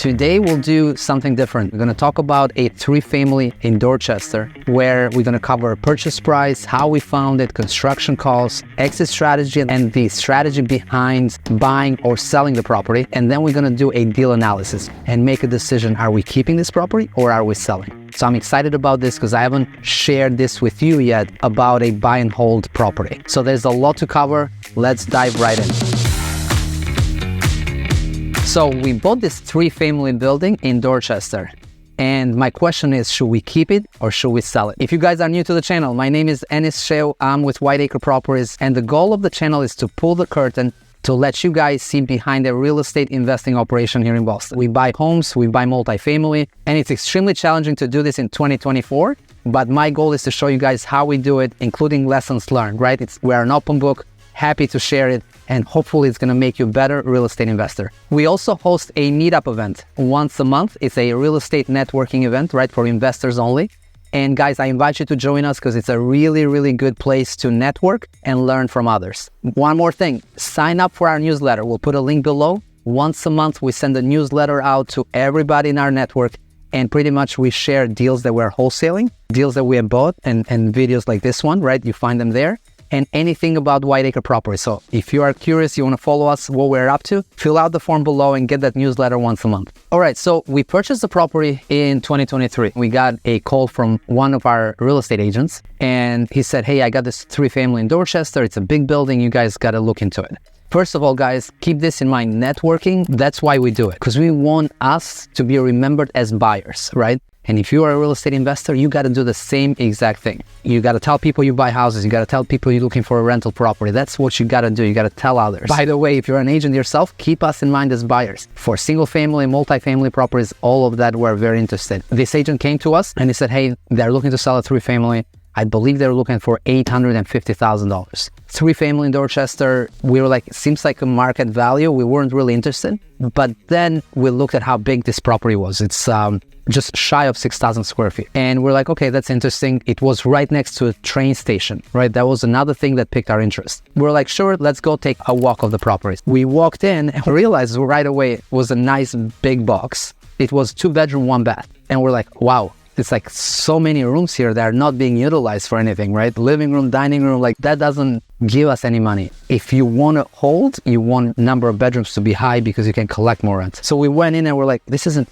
Today we'll do something different. We're going to talk about a 3-family in Dorchester, where we're going to cover purchase price, how we found it, construction costs, exit strategy, and the strategy behind buying or selling the property. And then we're going to do a deal analysis and make a decision. Are we keeping this property or are we selling? So I'm excited about this because I haven't shared this with you yet about a buy and hold property. So there's a lot to cover. Let's dive right in. So we bought this 3-family building in Dorchester. And my question is, should we keep it or should we sell it? If you guys are new to the channel, my name is Enis. I'm with Whiteacre Properties. And the goal of the channel is to pull the curtain to let you guys see behind the real estate investing operation here in Boston. We buy homes, we buy multifamily, and it's extremely challenging to do this in 2024. But my goal is to show you guys how we do it, including lessons learned, right? We're an open book, happy to share it, and hopefully it's gonna make you a better real estate investor. We also host a meetup event once a month. It's a real estate networking event, right, for investors only. And guys, I invite you to join us because it's a really, really good place to network and learn from others. One more thing, sign up for our newsletter. We'll put a link below. Once a month, we send a newsletter out to everybody in our network, and pretty much we share deals that we're wholesaling, deals that we have bought, and videos like this one, right? You find them there. And anything about Whiteacre Properties. So if you are curious, you want to follow us, what we're up to, fill out the form below and get that newsletter once a month. All right, so we purchased the property in 2023. We got a call from one of our real estate agents, and he said, hey, I got this 3-family in Dorchester. It's a big building. You guys got to look into it. First of all, guys, keep this in mind. Networking, that's why we do it, because we want us to be remembered as buyers, right? And if you are a real estate investor, you got to do the same exact thing. You got to tell people you buy houses. You got to tell people you're looking for a rental property. That's what you got to do. You got to tell others. By the way, if you're an agent yourself, keep us in mind as buyers. For single family, multifamily properties, all of that, we're very interested. This agent came to us and he said, hey, they're looking to sell a 3-family. I believe they're looking for $850,000. 3-family in Dorchester, we were like, it seems like a market value. We weren't really interested. But then we looked at how big this property was. It's just shy of 6,000 square feet. And we're like, okay, that's interesting. It was right next to a train station, right? That was another thing that piqued our interest. We're like, sure, let's go take a walk of the property. We walked in and realized right away it was a nice big box. It was 2-bedroom, 1-bath. And we're like, wow. It's like so many rooms here that are not being utilized for anything, right? Living room, dining room, like that doesn't give us any money. If you want to hold, you want number of bedrooms to be high because you can collect more rent. So we went in and we're like,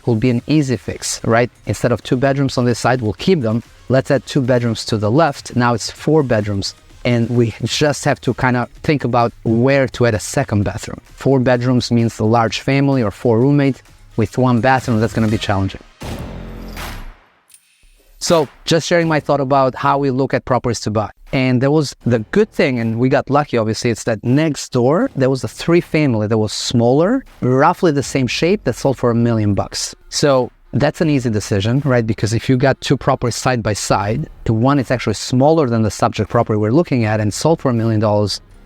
will be an easy fix, right? Instead of 2 bedrooms on this side, we'll keep them. Let's add 2 bedrooms to the left. Now it's 4 bedrooms. And we just have to kind of think about where to add a second bathroom. 4 bedrooms means a large family or 4 roommates. With 1 bathroom, that's going to be challenging. So just sharing my thought about how we look at properties to buy. And there was the good thing, and we got lucky, obviously, it's that next door, there was a 3-family that was smaller, roughly the same shape, that sold for $1 million. So that's an easy decision, right? Because if you got 2 properties side by side, the one is actually smaller than the subject property we're looking at and sold for $1 million,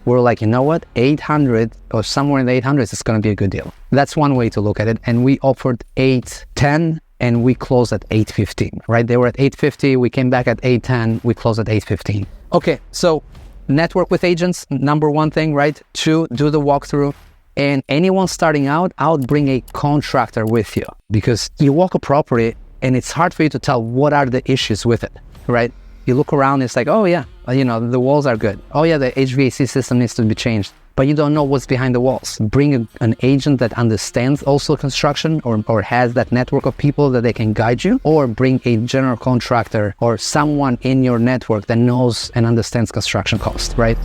we're like, you know what, 800 or somewhere in the 800s is going to be a good deal. That's one way to look at it. And we offered 810. And we closed at 815, right? They were at 850, we came back at 810, we closed at 815. Okay, so network with agents, number 1 thing, right? 2, do the walkthrough. And anyone starting out, I would bring a contractor with you because you walk a property and it's hard for you to tell what are the issues with it, right? You look around, it's like, oh yeah, you know, the walls are good. Oh yeah, the HVAC system needs to be changed. But you don't know what's behind the walls. Bring an agent that understands also construction or has that network of people that they can guide you, or bring a general contractor or someone in your network that knows and understands construction costs, right?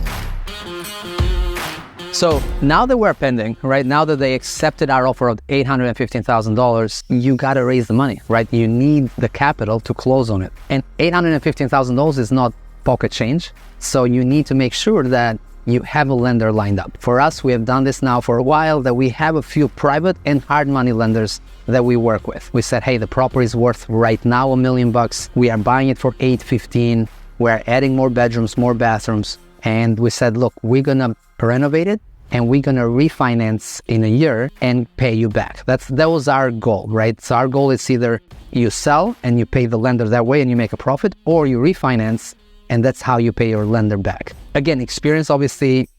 So now that we're pending, right, now that they accepted our offer of $815,000, you got to raise the money, right? You need the capital to close on it. And $815,000 is not pocket change. So you need to make sure that you have a lender lined up. For us, we have done this now for a while, that we have a few private and hard money lenders that we work with. We said, hey, the property is worth right now $1 million. We are buying it for $815. We're adding more bedrooms, more bathrooms. And we said, look, we're gonna renovate it and we're gonna refinance in a year and pay you back. That was our goal, right? So our goal is either you sell and you pay the lender that way and you make a profit, or you refinance and that's how you pay your lender back. Again, experience obviously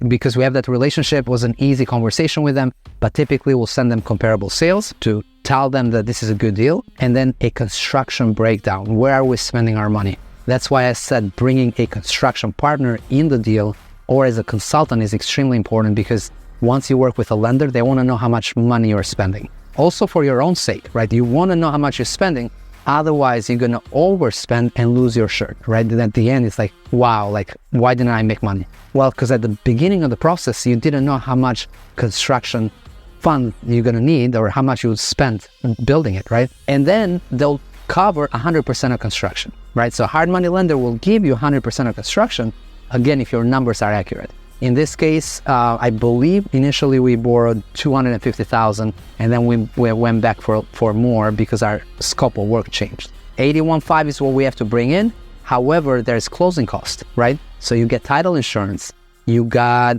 because we have that relationship, it was an easy conversation with them, but typically we'll send them comparable sales to tell them that this is a good deal, and then a construction breakdown. Where are we spending our money? That's why I said bringing a construction partner in the deal or as a consultant is extremely important, because once you work with a lender, they want to know how much money you're spending. Also for your own sake, right? You want to know how much you're spending. Otherwise, you're going to overspend and lose your shirt, right? And at the end, it's like, wow, like, why didn't I make money? Well, because at the beginning of the process, you didn't know how much construction fund you're going to need or how much you would spend building it, right? And then they'll cover 100% of construction, right? So a hard money lender will give you 100% of construction, again, if your numbers are accurate. In this case, I believe initially we borrowed $250,000, and then we went back for more because our scope of work changed. 81.5 is what we have to bring in. However, there's closing cost, right? So you get title insurance, you got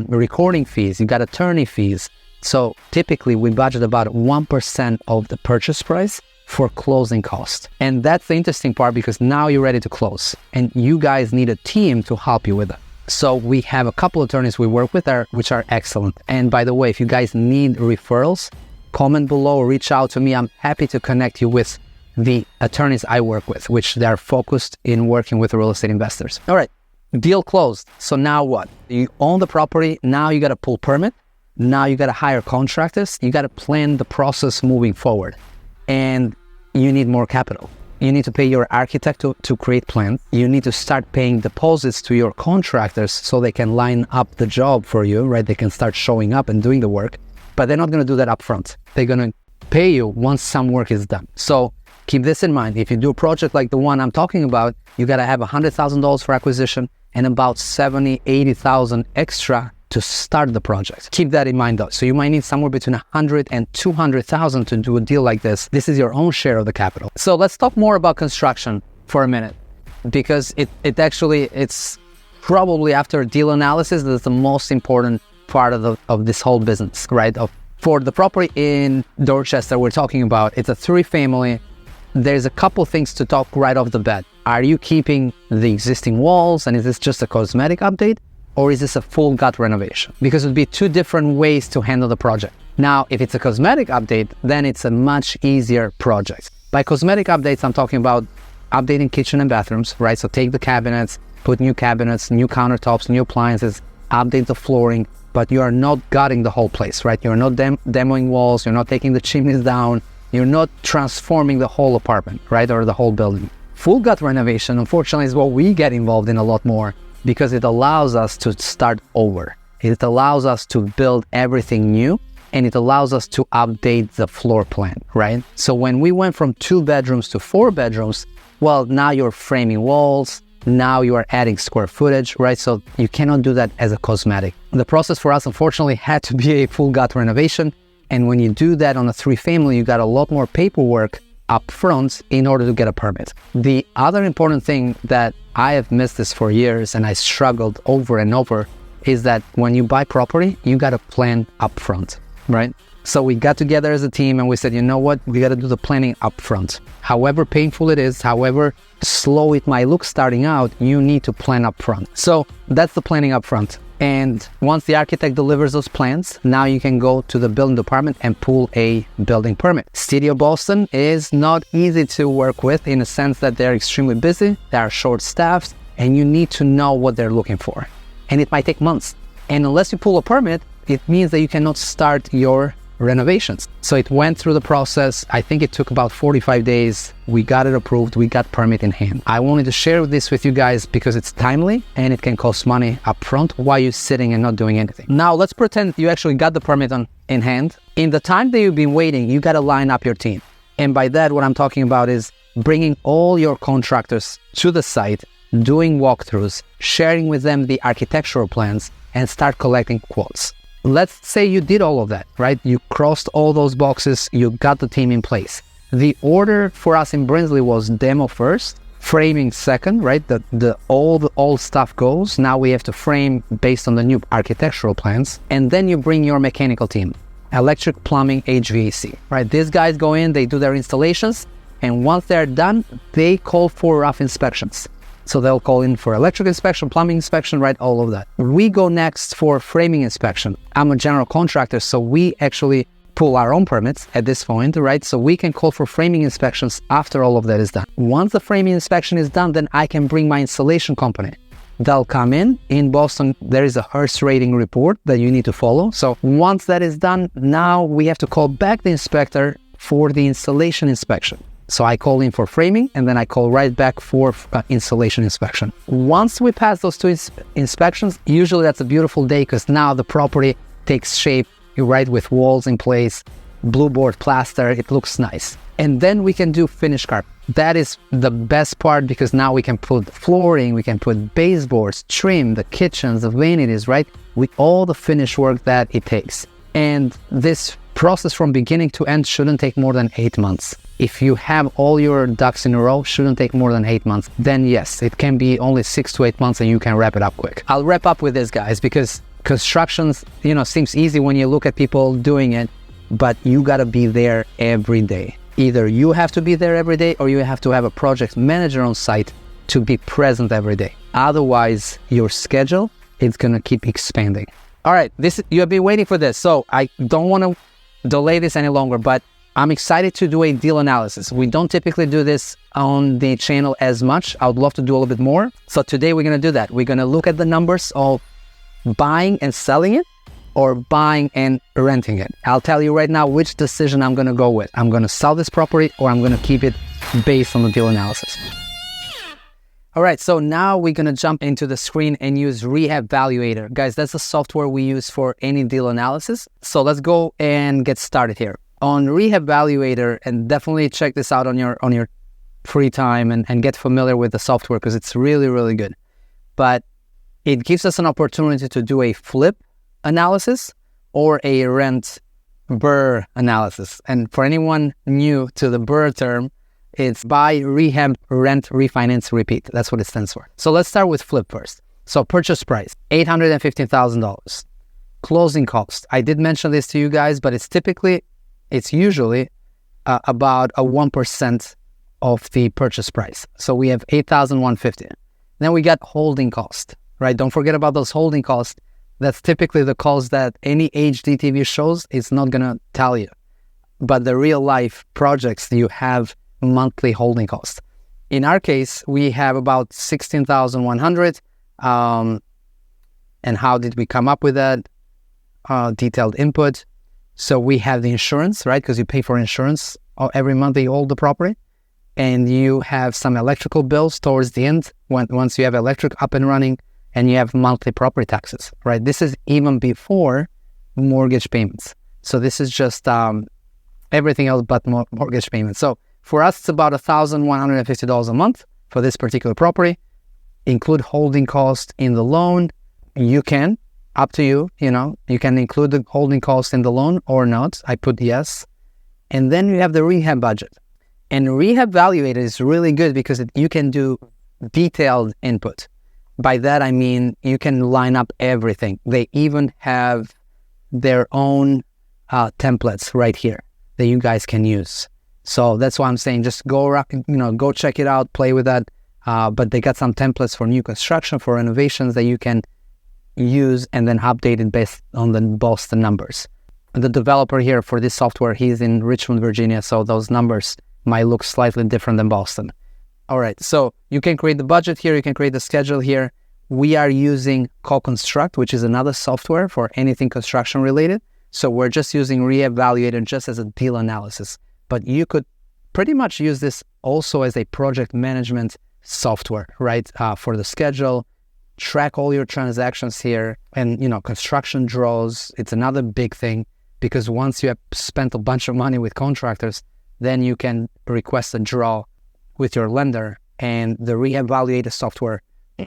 recording fees, you got attorney fees. So typically we budget about 1% of the purchase price for closing cost. And that's the interesting part, because now you're ready to close and you guys need a team to help you with it. So we have a couple of attorneys we work with which are excellent. And by the way, if you guys need referrals, comment below, reach out to me. I'm happy to connect you with the attorneys I work with, which they're focused in working with real estate investors. All right, deal closed. So now what? You own the property. Now you got to pull permit. Now you got to hire contractors. You got to plan the process moving forward. And you need more capital. You need to pay your architect to create plans. You need to start paying deposits to your contractors so they can line up the job for you, right? They can start showing up and doing the work, but they're not going to do that upfront. They're going to pay you once some work is done. So keep this in mind. If you do a project like the one I'm talking about, you got to have $100,000 for acquisition and about $70,000, $80,000 extra to start the project. Keep that in mind though. So you might need somewhere between $100,000 and $200,000 to do a deal like this. This is your own share of the capital. So let's talk more about construction for a minute, because it's probably after deal analysis that's the most important part of this whole business, right? For the property in Dorchester we're talking about, it's a 3-family. There's a couple things to talk right off the bat. Are you keeping the existing walls, and is this just a cosmetic update? Or is this a full gut renovation? Because it would be 2 different ways to handle the project. Now, if it's a cosmetic update, then it's a much easier project. By cosmetic updates, I'm talking about updating kitchen and bathrooms, right? So take the cabinets, put new cabinets, new countertops, new appliances, update the flooring, but you are not gutting the whole place, right? You're not demoing walls, you're not taking the chimneys down, you're not transforming the whole apartment, right? Or the whole building. Full gut renovation, unfortunately, is what we get involved in a lot more, because it allows us to start over. It allows us to build everything new, and it allows us to update the floor plan, right? So when we went from 2 bedrooms to 4 bedrooms, well, now you're framing walls, now you are adding square footage, right? So you cannot do that as a cosmetic. The process for us, unfortunately, had to be a full gut renovation. And when you do that on a 3-family, you got a lot more paperwork up front in order to get a permit. The other important thing that I have missed this for years and I struggled over and over is that when you buy property, you got to plan up front, right? So we got together as a team and we said, you know what, we got to do the planning up front. However painful it is, however slow it might look starting out, you need to plan up front. So that's the planning up front. And once the architect delivers those plans, now you can go to the building department and pull a building permit. City of Boston is not easy to work with in a sense that they're extremely busy, they are short-staffed, and you need to know what they're looking for. And it might take months. And unless you pull a permit, it means that you cannot start your renovations. So it went through the process. I think it took about 45 days. We got it approved. We got permit in hand. I wanted to share this with you guys because it's timely and it can cost money up front while you're sitting and not doing anything. Now let's pretend you actually got the permit in hand. In the time that you've been waiting, you got to line up your team. And by that, what I'm talking about is bringing all your contractors to the site, doing walkthroughs, sharing with them the architectural plans, and start collecting quotes. Let's say you did all of that, right? You crossed all those boxes, you got the team in place. The order for us in Brinsley was demo first, framing second, right? All the old stuff goes. Now we have to frame based on the new architectural plans. And then you bring your mechanical team, electric, plumbing, HVAC, right? These guys go in, they do their installations. And once they're done, they call for rough inspections. So they'll call in for electrical inspection, plumbing inspection, right? All of that. We go next for framing inspection. I'm a general contractor, so we actually pull our own permits at this point, right? So we can call for framing inspections after all of that is done. Once the framing inspection is done, then I can bring my installation company. They'll come in Boston. There is a Hearst rating report that you need to follow. So once that is done, now we have to call back the inspector for the installation inspection. So I call in for framing and then I call right back for installation inspection. Once we pass those two inspections, usually that's a beautiful day because now the property takes shape, right, with walls in place, blue board plaster, it looks nice. And then we can do finish carpet. That is the best part because now we can put flooring, we can put baseboards, trim, the kitchens, the vanities, right? With all the finish work that it takes. And this process from beginning to end shouldn't take more than 8 months. If you have all your ducks in a row, shouldn't take more than 8 months. Then yes, it can be only 6 to 8 months and you can wrap it up quick. I'll wrap up with this, guys, because constructions, seems easy when you look at people doing it, but you gotta be there every day. Either you have to be there every day or you have to have a project manager on site to be present every day. Otherwise, your schedule is gonna keep expanding. All right, you have been waiting for this, so I don't wanna delay this any longer, but I'm excited to do a deal analysis. We don't typically do this on the channel as much. I would love to do a little bit more. So today we're gonna do that. We're gonna look at the numbers of buying and selling it or buying and renting it. I'll tell you right now which decision I'm gonna go with. I'm gonna sell this property or I'm gonna keep it based on the deal analysis. All right, so now we're gonna jump into the screen and use Rehab Valuator. Guys, that's the software we use for any deal analysis. So let's go and get started here. On Rehab Valuator, and definitely check this out on your free time and get familiar with the software because it's really, really good. But it gives us an opportunity to do a flip analysis or a rent BRRRR analysis. And for anyone new to the BRRRR term, it's buy, rehab, rent, refinance, repeat. That's what it stands for. So let's start with flip first. So purchase price, $815,000. Closing cost. I did mention this to you guys, but it's usually about a 1% of the purchase price. So we have $8,150. Then we got holding cost, right? Don't forget about those holding costs. That's typically the cost that any HDTV shows is not gonna tell you. But the real life projects, you have monthly holding cost. In our case, we have about 16,100. And how did we come up with that? Detailed input. So we have the insurance, right? Because you pay for insurance every month that you hold the property. And you have some electrical bills towards the end once you have electric up and running, and you have monthly property taxes, right? This is even before mortgage payments. So this is just everything else but mortgage payments. So for us, it's about $1,150 a month for this particular property. Include holding cost in the loan. You can, up to you, you can include the holding cost in the loan or not. I put yes. And then you have the rehab budget. And Rehab Valuator is really good because you can do detailed input. By that, I mean, you can line up everything. They even have their own templates right here that you guys can use. So that's why I'm saying just go check it out, play with that. But they got some templates for new construction, for renovations that you can use and then update it based on the Boston numbers. The developer here for this software, he's in Richmond, Virginia, so those numbers might look slightly different than Boston. All right, so you can create the budget here, you can create the schedule here. We are using CoConstruct, which is another software for anything construction related. So we're just using Rehab Valuator just as a deal analysis. But you could pretty much use this also as a project management software, right? For the schedule, track all your transactions here, and construction draws. It's another big thing because once you have spent a bunch of money with contractors, then you can request a draw with your lender, and the Rehab Valuator software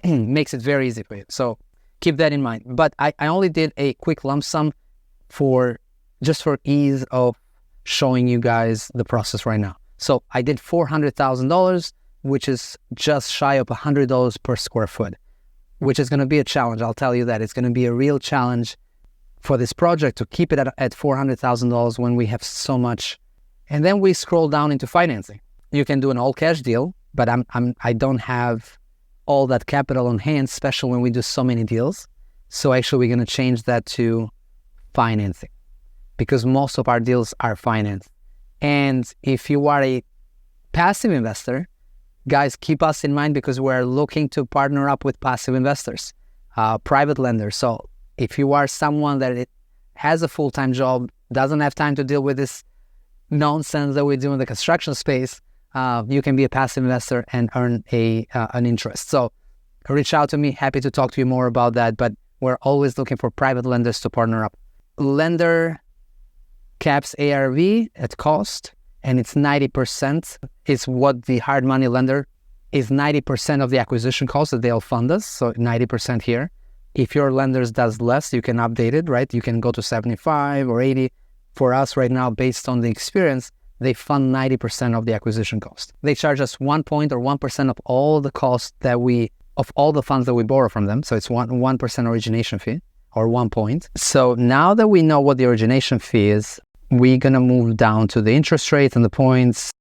makes it very easy for you. So keep that in mind. But I only did a quick lump sum for ease of showing you guys the process right now. So I did $400,000, which is just shy of $100 per square foot, which is going to be a challenge. I'll tell you that. It's going to be a real challenge for this project to keep it at $400,000 when we have so much. And then we scroll down into financing. You can do an all cash deal, but I don't have all that capital on hand, especially when we do so many deals. So actually we're going to change that to financing, because most of our deals are financed. And if you are a passive investor, guys, keep us in mind, because we're looking to partner up with passive investors, private lenders. So if you are someone that has a full-time job, doesn't have time to deal with this nonsense that we do in the construction space, you can be a passive investor and earn an interest. So reach out to me. Happy to talk to you more about that. But we're always looking for private lenders to partner up. Lender caps ARV at cost, and it's 90%. It's what the hard money lender is, 90% of the acquisition cost that they'll fund us. So 90% here. If your lenders does less, you can update it, right? You can go to 75 or 80. For us right now, based on the experience, they fund 90% of the acquisition cost. They charge us 1 point or 1% of all the cost of all the funds that we borrow from them. So it's 1% origination fee, or 1 point. So now that we know what the origination fee is, we're gonna move down to the interest rates and the points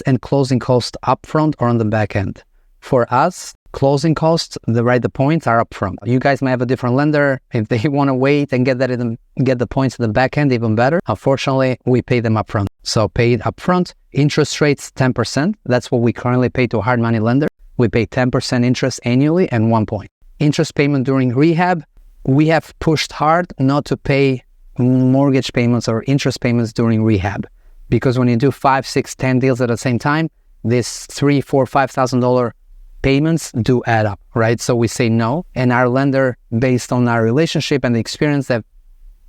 and closing costs upfront or on the back end. For us, closing costs, the points are upfront. You guys may have a different lender. If they want to wait and get the points in the back end, even better. Unfortunately, we pay them upfront. So pay it upfront. Interest rates 10%. That's what we currently pay to a hard money lender. We pay 10% interest annually and 1 point. Interest payment during rehab, we have pushed hard not to pay mortgage payments or interest payments during rehab, because when you do 5, 6, 10 deals at the same time, this $3,000, $4,000, $5,000 payments do add up, right? So we say no, and our lender, based on our relationship and the experience, have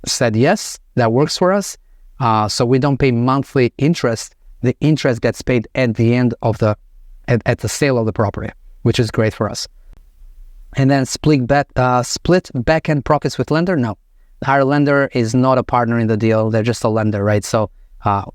said yes, that works for us. So we don't pay monthly interest. The interest gets paid at the end of at the sale of the property, which is great for us. And then split back-end profits with lender? No. Our lender is not a partner in the deal. They're just a lender, right? So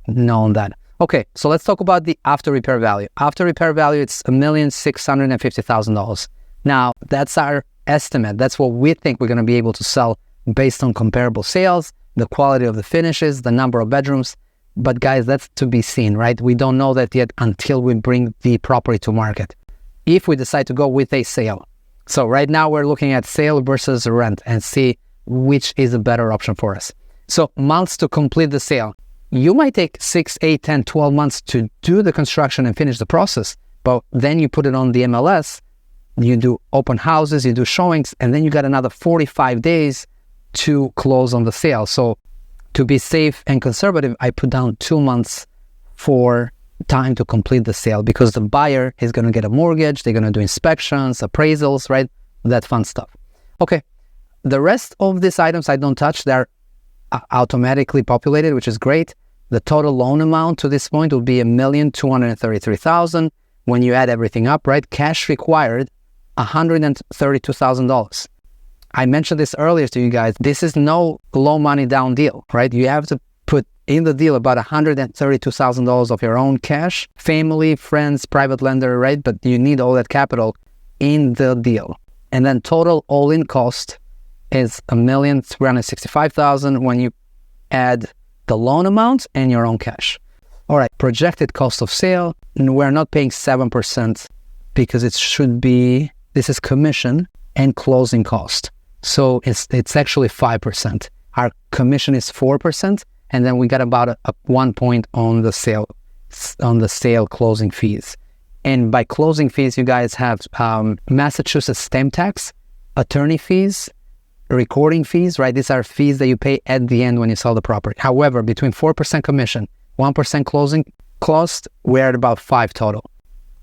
no on that. Okay, so let's talk about the after repair value. After repair value, it's $1,650,000. Now, that's our estimate. That's what we think we're going to be able to sell based on comparable sales, the quality of the finishes, the number of bedrooms. But guys, that's to be seen, right? We don't know that yet until we bring the property to market, if we decide to go with a sale. So right now we're looking at sale versus rent and see which is a better option for us. So months to complete the sale. You might take 6, 8, 10, 12 months to do the construction and finish the process, but then you put it on the MLS, you do open houses, you do showings, and then you got another 45 days to close on the sale. So to be safe and conservative, I put down 2 months for time to complete the sale, because the buyer is going to get a mortgage, they're going to do inspections, appraisals, right? That fun stuff. Okay, the rest of these items I don't touch. They're automatically populated, which is great. The total loan amount to this point will be $1,233,000 when you add everything up, right? Cash required, $132,000. I mentioned this earlier to you guys. This is no low money down deal, right? You have to put in the deal about $132,000 of your own cash, family, friends, private lender, right? But you need all that capital in the deal. And then total all-in cost is $1,365,000 when you add the loan amount and your own cash. All right, projected cost of sale, and we're not paying 7% because it should be, this is commission and closing cost. So it's actually 5%. Our commission is 4%, and then we got about a 1 point on the sale closing fees. And by closing fees, you guys have Massachusetts stamp tax, attorney fees, recording fees, right? These are fees that you pay at the end when you sell the property. However, between 4% commission, 1% closing cost, we're at about 5 total.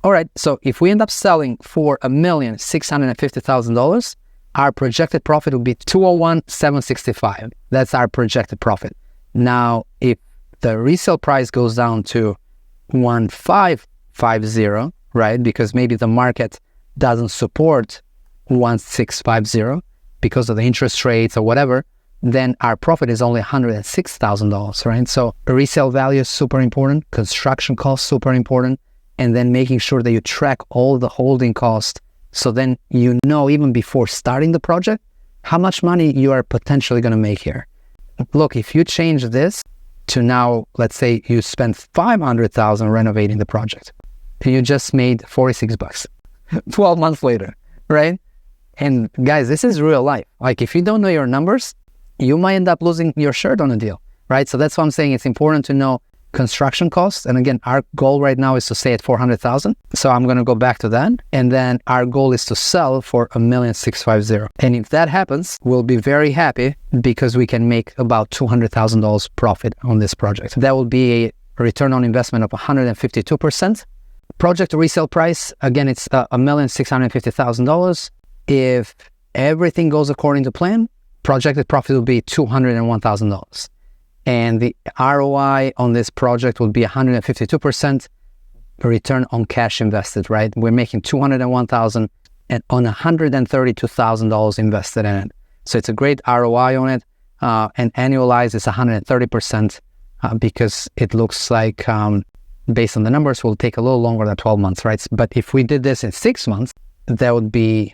All right, so if we end up selling for $1,650,000, our projected profit will be $201,765. That's our projected profit. Now, if the resale price goes down to $1,550, right? Because maybe the market doesn't support $1,650 because of the interest rates or whatever, then our profit is only $106,000, right? So resale value is super important, construction costs super important, and then making sure that you track all the holding costs, so then you know even before starting the project how much money you are potentially going to make here. Look, if you change this to now, let's say you spent $500,000 renovating the project, you just made $46. 12 months later, right? And guys, this is real life. Like if you don't know your numbers, you might end up losing your shirt on a deal, right? So that's why I'm saying it's important to know construction costs. And again, our goal right now is to stay at 400,000. So I'm going to go back to that. And then our goal is to sell for 1,650,000. And if that happens, we'll be very happy because we can make about $200,000 profit on this project. That will be a return on investment of 152%. Project resale price, again, it's $1,650,000. If everything goes according to plan, projected profit will be $201,000. And the ROI on this project will be 152% return on cash invested, right? We're making $201,000 and on $132,000 invested in it. So it's a great ROI on it. And annualized is 130% because it looks like, based on the numbers, will take a little longer than 12 months, right? But if we did this in 6 months, that would be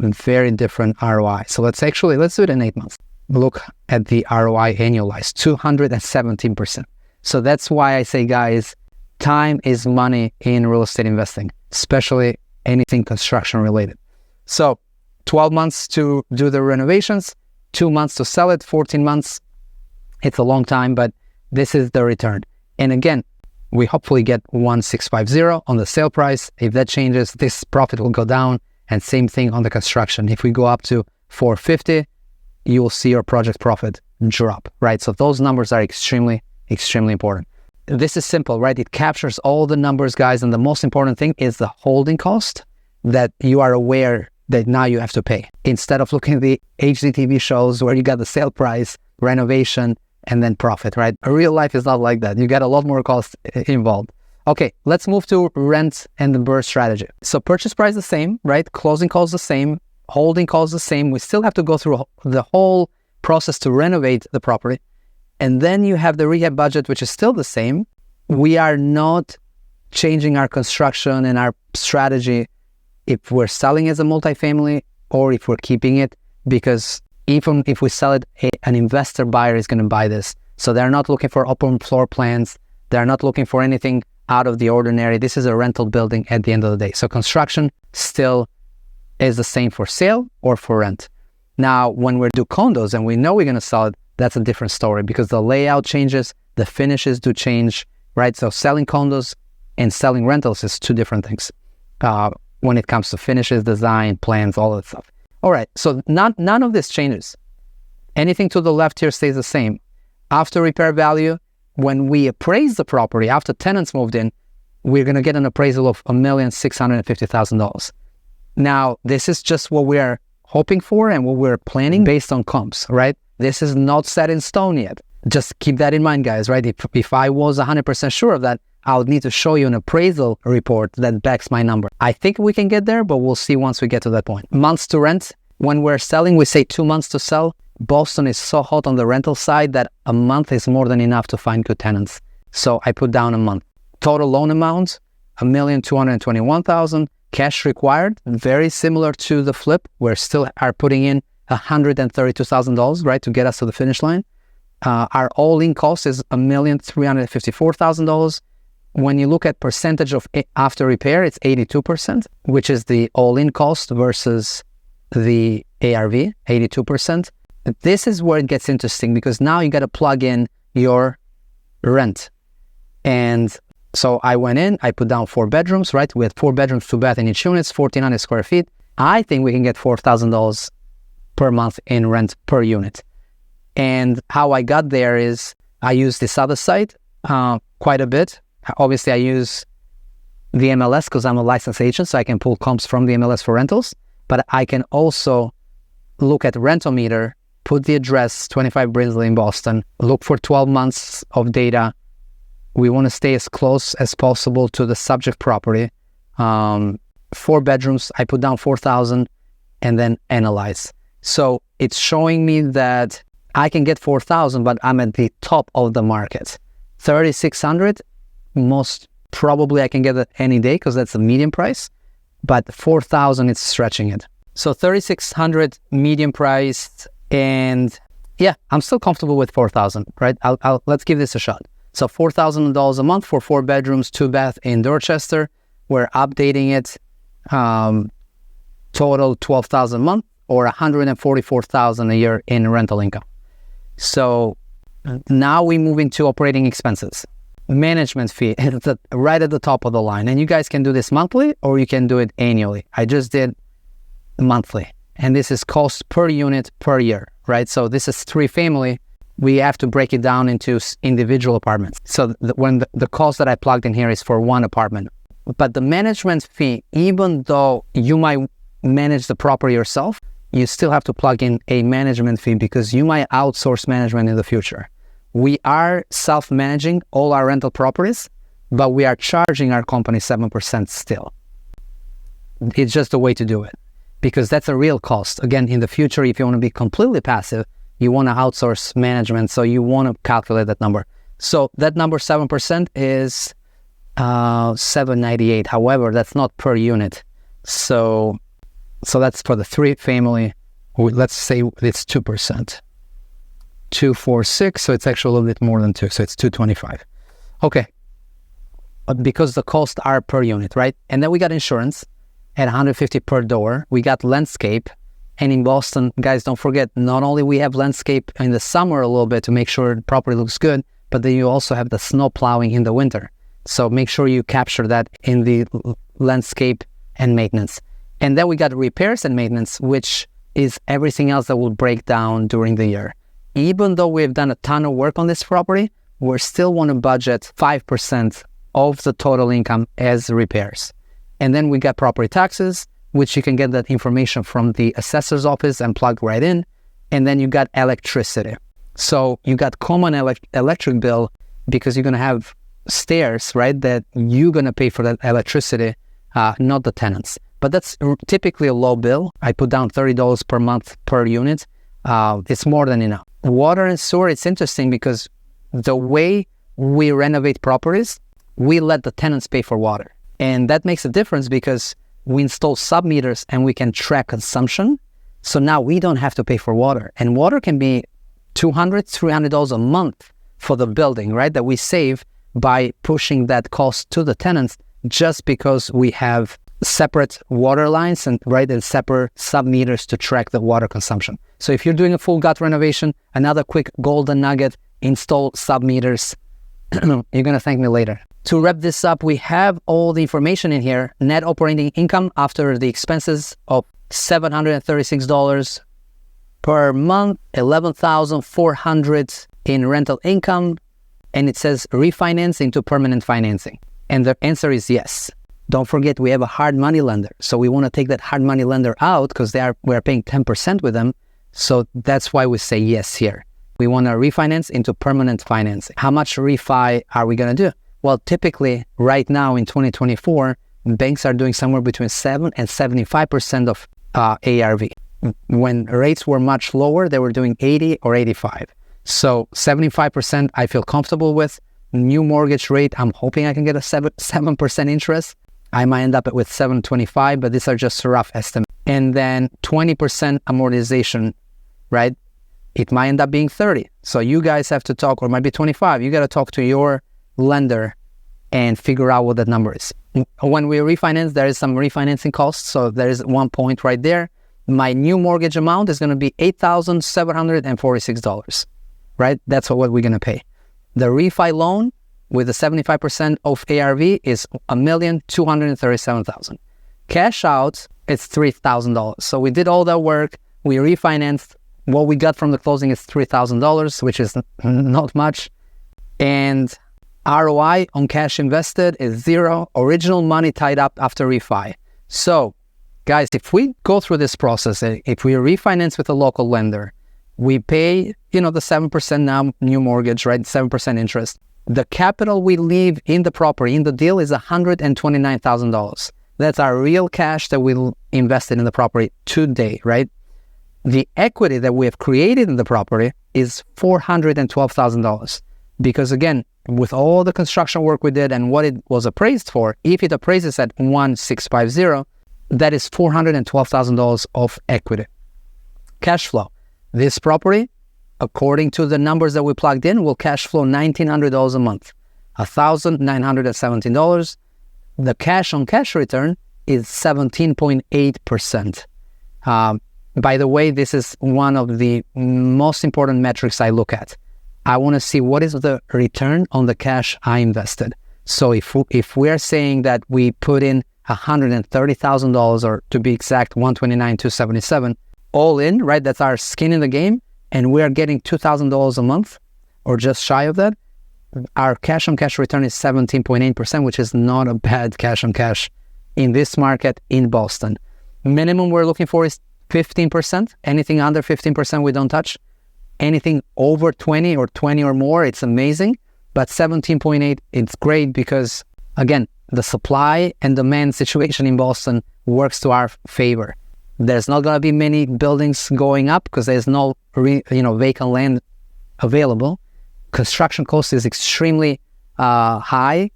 a very different ROI. So let's do it in 8 months. Look at the ROI annualized, 217%. So that's why I say, guys, time is money in real estate investing, especially anything construction related. So 12 months to do the renovations, 2 months to sell it, 14 months. It's a long time, but this is the return. And again, we hopefully get 1,650 on the sale price. If that changes, this profit will go down. And same thing on the construction. If we go up to 450, you will see your project profit drop, right? So those numbers are extremely, extremely important. This is simple, right? It captures all the numbers, guys. And the most important thing is the holding cost that you are aware that now you have to pay. Instead of looking at the HGTV shows where you got the sale price, renovation, and then profit, right? Real life is not like that. You got a lot more costs involved. Okay, let's move to rent and the BRRRR strategy. So purchase price the same, right? Closing costs the same, holding costs the same. We still have to go through the whole process to renovate the property. And then you have the rehab budget, which is still the same. We are not changing our construction and our strategy if we're selling as a multifamily or if we're keeping it, because even if we sell it, an investor buyer is going to buy this. So they're not looking for open floor plans. They're not looking for anything out of the ordinary. This is a rental building at the end of the day. So construction still is the same for sale or for rent. Now, when we do condos and we know we're going to sell it, that's a different story because the layout changes, the finishes do change, right? So selling condos and selling rentals is two different things when it comes to finishes, design, plans, all that stuff. All right, so none of this changes. Anything to the left here stays the same. After repair value, when we appraise the property after tenants moved in, we're going to get an appraisal of $1,650,000. Now, this is just what we're hoping for and what we're planning based on comps, right? This is not set in stone yet. Just keep that in mind, guys, right? If I was 100% sure of that, I would need to show you an appraisal report that backs my number. I think we can get there, but we'll see once we get to that point. Months to rent. When we're selling, we say 2 months to sell. Boston is so hot on the rental side that a month is more than enough to find good tenants. So I put down a month. Total loan amount, $1,221,000. Cash required, very similar to the flip. We're still are putting in $132,000, right, to get us to the finish line. Our all-in cost is $1,354,000. When you look at percentage of after repair, it's 82%, which is the all-in cost versus the ARV, 82%. This is where it gets interesting because now you got to plug in your rent. And so I went in, I put down 4 bedrooms, right? We had 4 bedrooms, 2 bath in each units, 1,400 square feet. I think we can get $4,000 per month in rent per unit. And how I got there is I use this other site quite a bit. Obviously, I use the MLS because I'm a licensed agent, so I can pull comps from the MLS for rentals. But I can also look at Rentometer, put the address, 25 Brinsley in Boston, look for 12 months of data. We want to stay as close as possible to the subject property. 4 bedrooms, I put down 4,000 and then analyze. So it's showing me that I can get 4,000, but I'm at the top of the market. 3,600, most probably I can get it any day because that's the median price, but 4,000, it's stretching it. So 3,600 median price, and yeah, I'm still comfortable with 4,000, right? Let's give this a shot. So $4,000 a month for 4 bedrooms, 2 bath in Dorchester. We're updating it total 12,000 a month or 144,000 a year in rental income. So now we move into operating expenses. Management fee, it's right at the top of the line. And you guys can do this monthly or you can do it annually. I just did monthly. And this is cost per unit per year, right? So this is 3-family. We have to break it down into individual apartments. So when the cost that I plugged in here is for one apartment. But the management fee, even though you might manage the property yourself, you still have to plug in a management fee because you might outsource management in the future. We are self-managing all our rental properties, but we are charging our company 7% still. It's just a way to do it because that's a real cost. Again, in the future, if you want to be completely passive, you want to outsource management, so you want to calculate that number. So that number 7% is $798. However, that's not per unit. So that's for the 3-family. Let's say it's 2%. 246, so it's actually a little bit more than 2, so it's 225. Okay, but because the costs are per unit, right? And then we got insurance at 150 per door. We got landscape, and in Boston, guys, don't forget, not only we have landscape in the summer a little bit to make sure the property looks good, but then you also have the snow plowing in the winter. So make sure you capture that in the landscape and maintenance. And then we got repairs and maintenance, which is everything else that will break down during the year. Even though we've done a ton of work on this property, we still want to budget 5% of the total income as repairs. And then we got property taxes, which you can get that information from the assessor's office and plug right in. And then you got electricity. So you got common electric bill because you're going to have stairs, right, that you're going to pay for that electricity, not the tenants. But that's typically a low bill. I put down $30 per month per unit. It's more than enough. Water and sewer, it's interesting because the way we renovate properties, we let the tenants pay for water. And that makes a difference because we install sub-meters and we can track consumption. So now we don't have to pay for water. And water can be $200, $300 a month for the building, right? That we save by pushing that cost to the tenants just because we have separate water lines and separate sub-meters to track the water consumption. So if you're doing a full gut renovation, another quick golden nugget, install sub-meters. You're going to thank me later. To wrap this up, we have all the information in here. Net operating income after the expenses of $736 per month, $11,400 in rental income, and it says refinance into permanent financing. And the answer is yes. Don't forget, we have a hard money lender. So we want to take that hard money lender out because we're paying 10% with them. So that's why we say yes here. We want to refinance into permanent financing. How much refi are we going to do? Well, typically right now in 2024, banks are doing somewhere between 7 and 75% of ARV. When rates were much lower, they were doing 80 or 85. So 75% I feel comfortable with. New mortgage rate, I'm hoping I can get a 7% interest. I might end up with 7.25, but these are just rough estimates. And then 20% amortization, right? It might end up being 30. So you guys have to talk, or it might be 25. You got to talk to your lender and figure out what that number is. When we refinance, there is some refinancing costs. So there is one point right there. My new mortgage amount is going to be $8,746, right? That's what we're going to pay. The refi loan with the 75% of ARV is $1,237,000. Cash out, it's $3,000. So we did all that work. We refinanced. What we got from the closing is $3,000, which is not much. And ROI on cash invested is 0. Original money tied up after refi. So, guys, if we go through this process, if we refinance with a local lender, we pay, the 7% now new mortgage, right? 7% interest. The capital we leave in the property, in the deal, is $129,000. That's our real cash that we'll invest in the property today, right? The equity that we have created in the property is $412,000. Because again, with all the construction work we did and what it was appraised for, if it appraises at 1,650, that is $412,000 of equity. Cash flow. This property, according to the numbers that we plugged in, will cash flow $1,900 a month, $1,917. The cash on cash return is 17.8%. By the way, this is one of the most important metrics I look at. I want to see what is the return on the cash I invested. So if we're saying that we put in $130,000, or to be exact, $129,277, all in, right? That's our skin in the game, and we're getting $2,000 a month, or just shy of that. Our cash on cash return is 17.8%, which is not a bad cash on cash in this market in Boston. Minimum we're looking for is 15%. Anything under 15% we don't touch. Anything over 20 or 20 or more, it's amazing. But 17.8, it's great because, again, the supply and demand situation in Boston works to our favor. There's not going to be many buildings going up because there's no vacant land available. Construction cost is extremely high.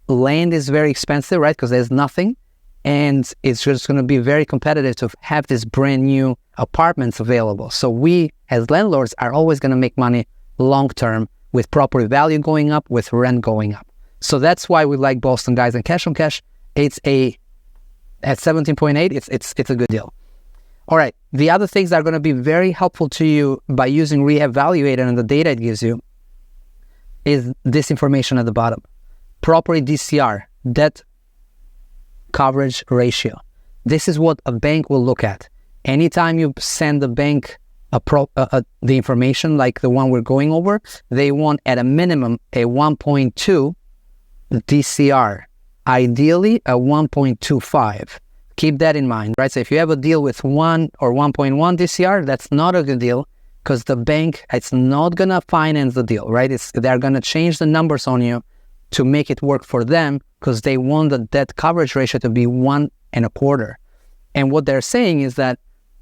Land is very expensive, right? Because there's nothing. And it's just going to be very competitive to have these brand new apartments available. So we, as landlords, are always going to make money long-term with property value going up, with rent going up. So that's why we like Boston, guys. And cash on cash, at 17.8, it's a good deal. All right. The other things that are going to be very helpful to you by using Reevaluator and the data it gives you is this information at the bottom. Property DCR, debt coverage ratio. This is what a bank will look at. Anytime you send the bank the information like the one we're going over, they want at a minimum a 1.2 DCR, ideally a 1.25. Keep that in mind, right? So if you have a deal with 1 or 1.1 DCR, that's not a good deal because the bank, it's not going to finance the deal, right? They're going to change the numbers on you to make it work for them because they want the debt coverage ratio to be 1.25. And what they're saying is that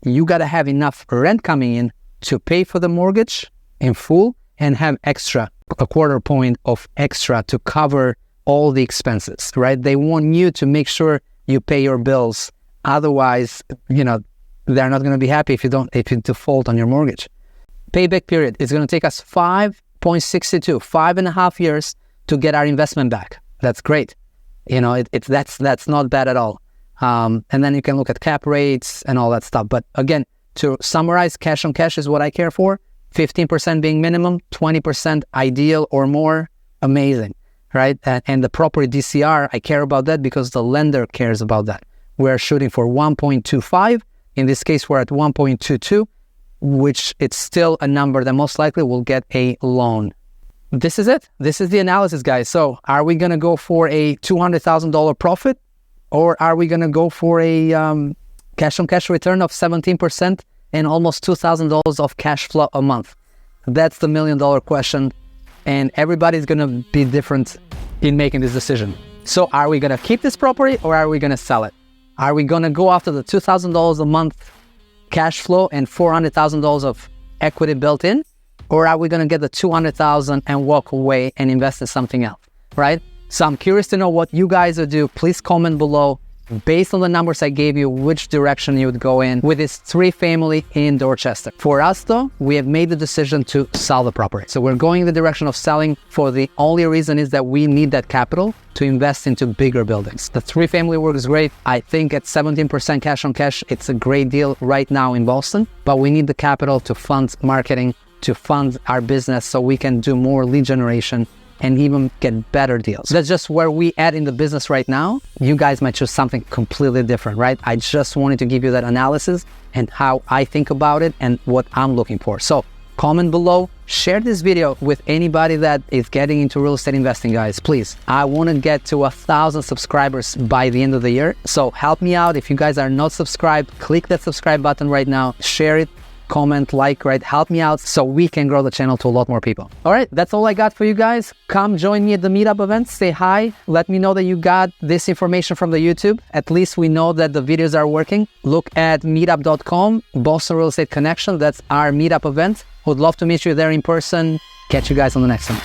you got to have enough rent coming in to pay for the mortgage in full and have extra, a quarter point of extra to cover all the expenses, right? They want you to make sure you pay your bills. Otherwise, they're not going to be happy if you default on your mortgage. Payback period is going to take us 5.62, 5.5 years to get our investment back. That's great. That's not bad at all. And then you can look at cap rates and all that stuff. But again, to summarize, cash on cash is what I care for. 15% being minimum, 20% ideal or more, amazing, right? And the property DCR, I care about that because the lender cares about that. We're shooting for 1.25. In this case, we're at 1.22, which it's still a number that most likely will get a loan. This is it. This is the analysis, guys. So are we going to go for a $200,000 profit, or are we going to go for a cash on cash return of 17% and almost $2,000 of cash flow a month? That's the $1 million question. And everybody's going to be different in making this decision. So are we going to keep this property or are we going to sell it? Are we going to go after the $2,000 a month cash flow and $400,000 of equity built in? Or are we going to get the $200,000 and walk away and invest in something else, right? So I'm curious to know what you guys would do. Please comment below, based on the numbers I gave you, which direction you would go in with this 3-family in Dorchester. For us though, we have made the decision to sell the property. So we're going in the direction of selling for the only reason is that we need that capital to invest into bigger buildings. The 3-family works great. I think at 17% cash on cash, it's a great deal right now in Boston, but we need the capital to fund marketing, to fund our business so we can do more lead generation and even get better deals. That's just where we at in the business right now. You guys might choose something completely different, right? I just wanted to give you that analysis and how I think about it and what I'm looking for. So comment below, share this video with anybody that is getting into real estate investing, guys. Please, I want to get to 1,000 subscribers by the end of the year. So help me out. If you guys are not subscribed, click that subscribe button right now, share it, comment, like, right? Help me out so we can grow the channel to a lot more people. All right, that's all I got for you guys. Come join me at the meetup event. Say hi. Let me know that you got this information from the YouTube. At least we know that the videos are working. Look at meetup.com, Boston Real Estate Connection. That's our meetup event. Would love to meet you there in person. Catch you guys on the next one.